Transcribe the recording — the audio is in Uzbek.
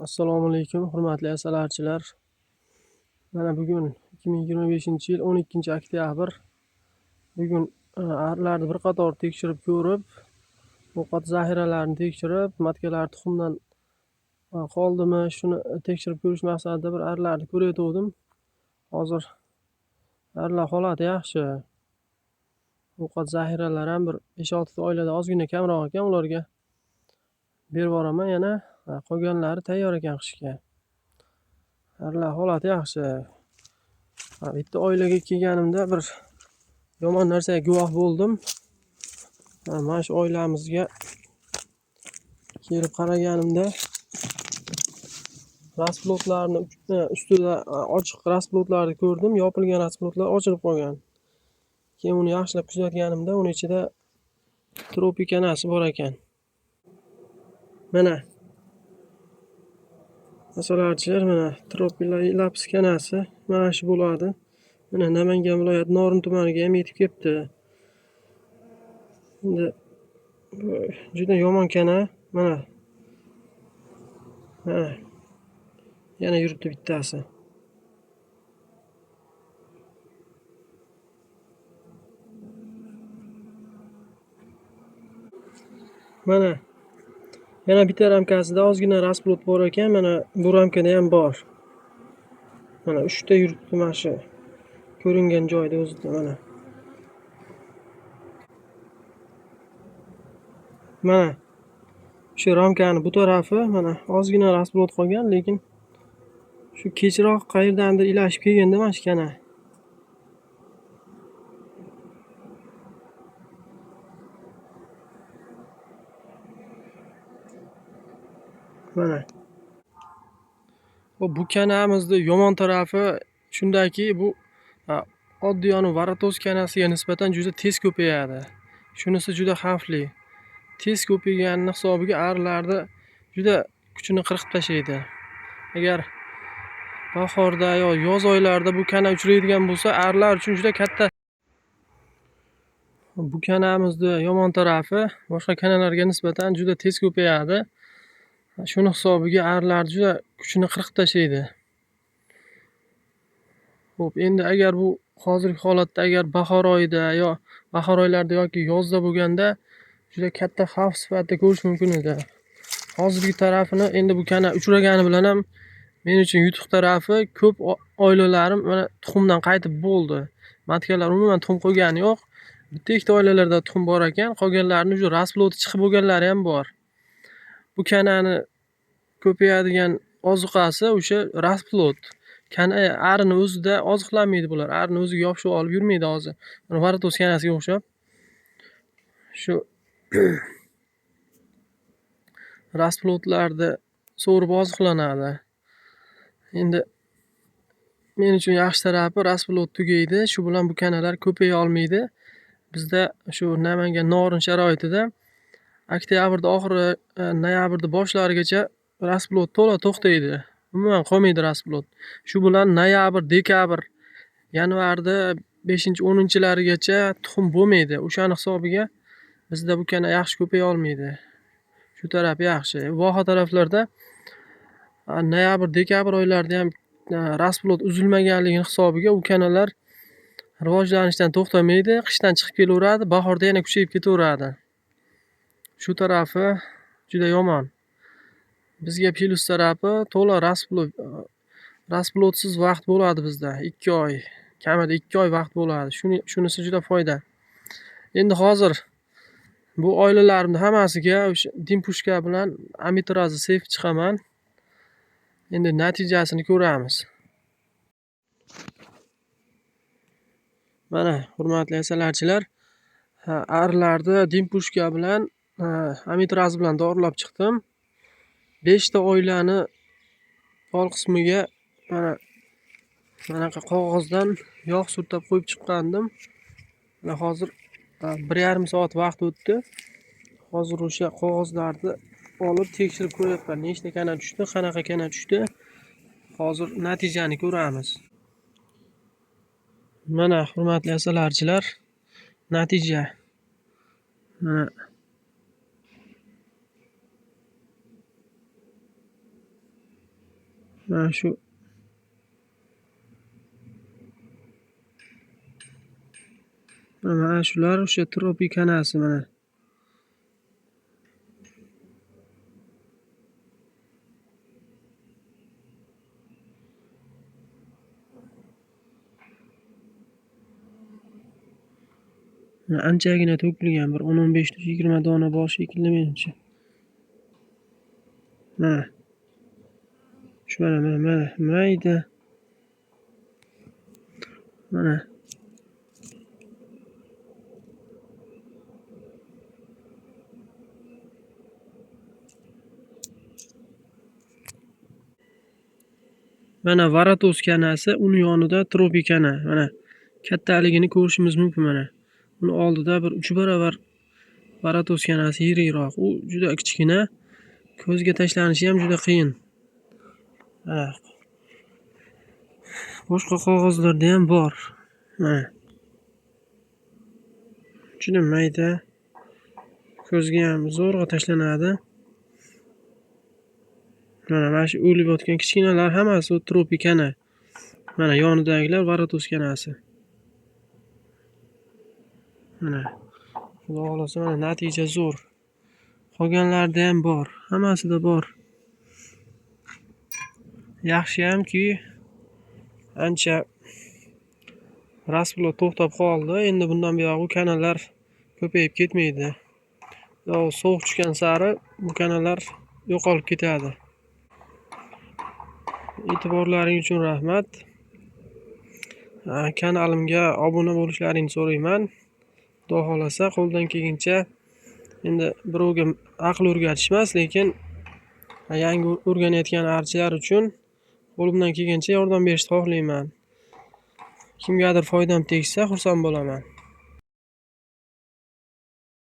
Assalomu alaykum, hurmatli asalarichilar. Mana bugun 2025-yil 12-oktyabr. Bugun arilarni bir qator tekshirib ko'rib, ovqat zaxiralarini tekshirib, matkalar tuxumdan qoldimi, shuni tekshirib ko'rish maqsadida bir arilarni ko'rayotgandim. Hozir arilar holati yaxshi. Ovqat zaxiralari ham bir 5-6 oilada ozgina kamroq ekan, ularga berib yuboraman yana. Qolganlari tayyor ekan qishga. Arilar holati yaxshi. Bitta oilaga kelganimda bir yomon narsaga guvoh bo'ldim. Mana shu oilamizga kelib qaraganimda rasplotlarni ustida ochiq rasplotlarni ko'rdim. Yopilgan rasplotlar ochilib qolgan. Keyin uni yaxshilab kuzatganimda uni ichida tropikanasi bor ekan. Mana masalanchilar, mana tropilapis kanasi mana shu bo'ladi. Mana Namangan viloyati Norin tumaniga ham yetib kelibdi. Endi juda yomon kana. Mana yana yuribdi bittasi. Mana yana bitta ramkasida ozgina rasplot bor ekan. Mana bu ramkada ham bor. Mana 3 ta yuribdi mana shu ko'ringan joyda o'zida mana. Mana shu ramkani bu tarafi mana ozgina rasplot qolgan, lekin shu kechroq qayerdandir ilashib kelganda mana shu kana. Mana bu kanamizni yomon tarafi shundaki, bu oddiy varatoz kanasiga nisbatan juda tez ko'payadi. Shunisi juda xavfli. Tez ko'paygani hisobiga arilarni juda kuchini qirqib tashlaydi. Agar bahorda yo yoz oylarida bu kana uchraydigan bo'lsa, arilar uchun juda katta. Bu kanamizni yomon tarafi boshqa kanalarga nisbatan juda tez ko'payadi. Shuni hisobiga arilar juda kuchini qirqib tashlaydi. Xo'p, endi agar bu hozirgi holatda agar bahor oyida yo bahor oylarida yoki yozda bo'lganda juda katta xavf sifatida ko'rish mumkin edi. Hozirgi tarafini endi bu kana uchragani bilan ham men uchun yutuq tarafi, ko'p oilalarim mana tuxumdan qaytib bo'ldi. Matkalar umuman tuxum qo'ygani yo'q. Bitta-ikkita oilalarda tuxum bor ekan, qolganlarini уже rasploti chiqib bo'lganlari ham bor. Bu kanani ko'payadigan ozuqasi o'sha rasplot. Kana arini o'zida oziqlanmaydi bular. Arini o'ziga yopishib olib yurmaydi hozir. Varatoz kanasiga o'xshab. Shu rasplotlarni so'rib oziqlanadi. Endi men uchun yaxshi tarafi rasplot tugaydi. Shu bilan bu kanalar ko'paya olmaydi. Bizda shu Namangan Norin sharoitida oktyabrda oxiri, noyabrda boshlarigacha rasplot to'la to'xtaydi. Umuman qolmaydi rasplot. Shu bilan noyabr, dekabr, yanvarda 5-10-larigacha tuxum bo'lmaydi. O'shani hisobiga bizda bu kana yaxshi ko'paya olmaydi. Shu taraf yaxshi. Voha taraflarda noyabr, dekabr oylarida ham rasplot uzilmaganligi hisobiga u kanalar rivojlanishdan to'xtamaydi, qishdan chiqib kelaveradi, bahorda yana kuchayib ketaveradi. Shu tarafi juda yomon. Bizga plus tarafi to'la rasplotsiz vaqt bo'ladi bizda. 2 oy, kamida 2 oy vaqt bo'ladi. Shunisi juda foyda. Endi hozir bu oilalarimni hammasiga o'sha dimpushka bilan amitrazni sevib chiqaman. Endi natijasini ko'ramiz. Mana hurmatli asalarichilar, arilarni dimpushka bilan amitraz bilan dorilab chiqdim. 5 ta oilani pol qismiga mana qog'ozdan yog' surtab qo'yib chiqqandim. Mana hozir 1,5 soat vaqt o'tdi. Hozir o'sha qog'ozlarni olib tekshirib ko'ryapman. Nechta kana tushdi, qanaqa kana tushdi. Hozir natijani ko'ramiz. Mana hurmatli asalarichilar, natija. Mana Mana shu mana shular o'sha tropikanasi mana. Anchagina to'kilgan, bir 10-15-20 dona bor shekilli menimcha. Mana. Shu mana mayda. Mana. Mana Varatos kanasi, uni yonida tropikana. Mana kattaligini ko'rishimiz mumkin mana. Uni oldida bir 3 barobar Varatos kanasi yirikroq. U juda kichkina. Ko'zga tashlanishi ham juda qiyin. Mana. Boshqa qog'ozlarda ham bor. Mana. Juda mayda. Ko'zga ham zo'rg'a tashlanadi. Mana shu o'lib yotgan kichkinalar hammasi tropikana. Mana yonidagilar Varatos kanasi. Mana. Xudo xolasa mana natija zo'r. Qolganlarda ham bor, hammasida bor. Yaxshiyamki ancha rasmlar to'xtab qoldi. Endi bundan buyog'i kanallar ko'payib ketmaydi. Sovuq tushgan sari bu kanallar yo'qolib ketadi. E'tiborlaring uchun rahmat. Kanalimga obuna bo'lishlaringni so'rayman. Xudo xolasa qo'ldan kelguncha endi birovga aql o'rgatish emas, lekin yangi o'rganayotgan archalar uchun qo'limdan kelgancha yordam berishni xohlayman. Kimgadir foydam tegsa xursand bo'laman.